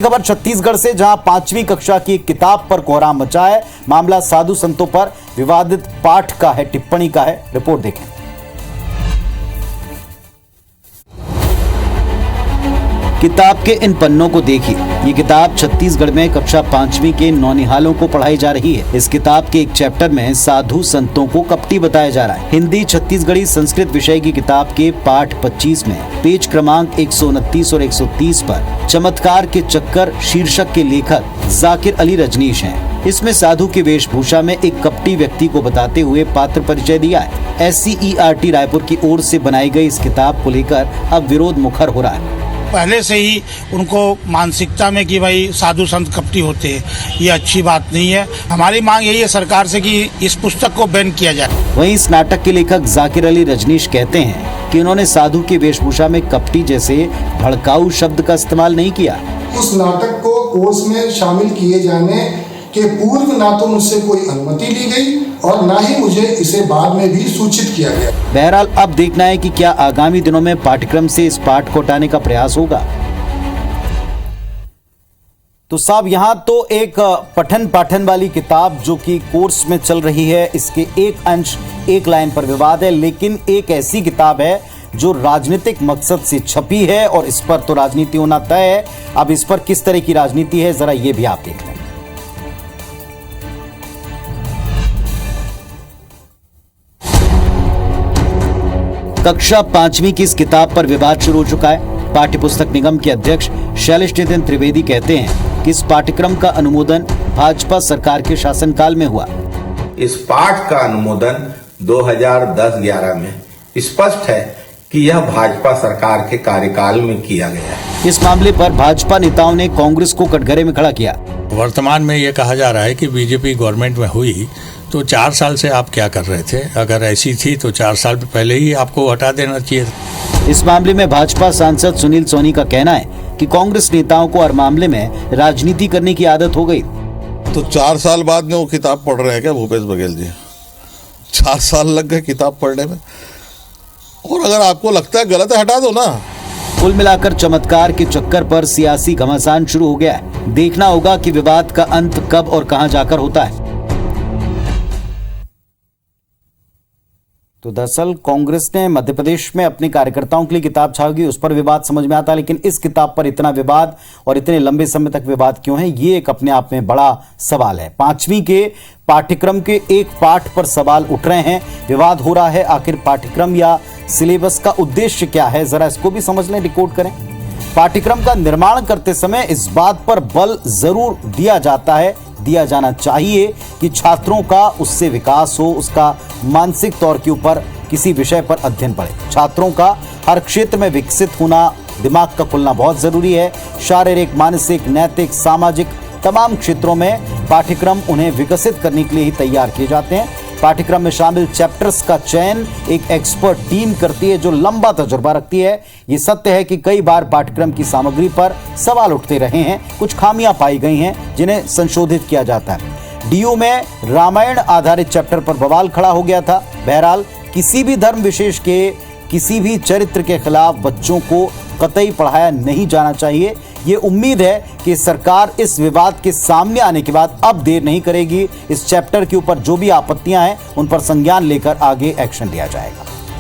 खबर छत्तीसगढ़ से, जहां 5वीं कक्षा की एक किताब पर कोहराम मचा है। मामला साधु संतों पर विवादित पाठ का है, टिप्पणी का है। रिपोर्ट देखें। किताब के इन पन्नों को देखिए। ये किताब छत्तीसगढ़ में कक्षा 5वीं के नौनिहालों को पढ़ाई जा रही है। इस किताब के एक चैप्टर में साधु संतों को कपटी बताया जा रहा है। हिंदी छत्तीसगढ़ी संस्कृत विषय की किताब के पाठ 25 में पेज क्रमांक 129 और 130 पर चमत्कार के चक्कर शीर्षक के लेखक जाकिर अली रजनीश हैं। इसमें साधु की वेशभूषा में एक कपटी व्यक्ति को बताते हुए पात्र परिचय दिया है। SCERT रायपुर की ओर से बनाई गई इस किताब को लेकर अब विरोध मुखर हो रहा है। पहले से ही उनको मानसिकता में कि भाई साधु संत कपटी होते हैं, ये अच्छी बात नहीं है। हमारी मांग यही है सरकार से कि इस पुस्तक को बैन किया जाए। वहीं इस नाटक के लेखक जाकिर अली रजनीश कहते हैं कि उन्होंने साधु की वेशभूषा में कपटी जैसे भड़काऊ शब्द का इस्तेमाल नहीं किया। उस नाटक को कोर्स में शामिल किए जाने के पूर्व ना तो मुझसे कोई अनुमति ली गई और ना ही मुझे इसे बाद में भी सूचित किया गया। बहरहाल अब देखना है कि क्या आगामी दिनों में पाठ्यक्रम से इस पाठ को हटाने का प्रयास होगा। तो साहब, यहाँ तो एक पठन पाठन वाली किताब जो कि कोर्स में चल रही है, इसके एक अंश एक लाइन पर विवाद है, लेकिन एक ऐसी किताब है जो राजनीतिक मकसद से छपी है और इस पर तो राजनीति होना तय है। अब इस पर किस तरह की राजनीति है, जरा ये भी आप देख लें। कक्षा 5वीं की इस किताब पर विवाद शुरू हो चुका है। पाठ्य पुस्तक निगम के अध्यक्ष शैलेश नितिन त्रिवेदी कहते हैं कि इस पाठ्यक्रम का अनुमोदन भाजपा सरकार के शासनकाल में हुआ। इस पाठ का अनुमोदन 2010-11 में स्पष्ट है कि यह भाजपा सरकार के कार्यकाल में किया गया है। इस मामले पर भाजपा नेताओं ने कांग्रेस को कटघरे में खड़ा किया। वर्तमान में ये कहा जा रहा है कि बीजेपी गवर्नमेंट में हुई तो 4 साल से आप क्या कर रहे थे? अगर ऐसी थी तो 4 साल पहले ही आपको हटा देना चाहिए। इस मामले में भाजपा सांसद सुनील सोनी का कहना है कि कांग्रेस नेताओं को हर मामले में राजनीति करने की आदत हो गई। तो 4 साल बाद में वो किताब पढ़ रहे हैं क्या भूपेश बघेल जी? 4 साल लग गए किताब पढ़ने में, और अगर आपको लगता है गलत है हटा दो ना। कुल मिलाकर चमत्कार के चक्कर पर सियासी घमासान शुरू हो गया है। देखना होगा कि विवाद का अंत कब और कहां जाकर होता है। तो दरअसल कांग्रेस ने मध्य प्रदेश में अपने कार्यकर्ताओं के लिए किताब छापी, उस पर विवाद समझ में आता है, लेकिन इस किताब पर इतना विवाद और इतने लंबे समय तक विवाद क्यों है, ये एक अपने आप में बड़ा सवाल है। 5वीं के पाठ्यक्रम के एक पाठ पर सवाल उठ रहे हैं, विवाद हो रहा है। आखिर पाठ्यक्रम या सिलेबस का उद्देश्य क्या है, जरा इसको भी समझ लें, डिकोड करें। पाठ्यक्रम का निर्माण करते समय इस बात पर बल जरूर दिया जाना चाहिए कि छात्रों का उससे विकास हो, उसका मानसिक तौर के ऊपर किसी विषय पर अध्ययन बढ़े। छात्रों का हर क्षेत्र में विकसित होना, दिमाग का खुलना बहुत जरूरी है। शारीरिक, मानसिक, नैतिक, सामाजिक तमाम क्षेत्रों में पाठ्यक्रम उन्हें विकसित करने के लिए ही तैयार किए जाते हैं। पाठ्यक्रम में शामिल चैप्टर्स का चयन एक एक्सपर्ट टीम करती है जो लंबा तजुर्बा रखती है। ये सत्य है कि कई बार पाठ्यक्रम की सामग्री पर सवाल उठते रहे हैं, कुछ खामियां पाई गई हैं जिन्हें संशोधित किया जाता है। DU में रामायण आधारित चैप्टर पर बवाल खड़ा हो गया था। बहरहाल किसी भी धर्म विशेष के किसी भी चरित्र के खिलाफ बच्चों को कतई पढ़ाया नहीं जाना चाहिए। ये उम्मीद है कि सरकार इस विवाद के सामने आने के बाद अब देर नहीं करेगी। इस चैप्टर के ऊपर जो भी आपत्तियां हैं उन पर संज्ञान लेकर आगे एक्शन लिया जाएगा।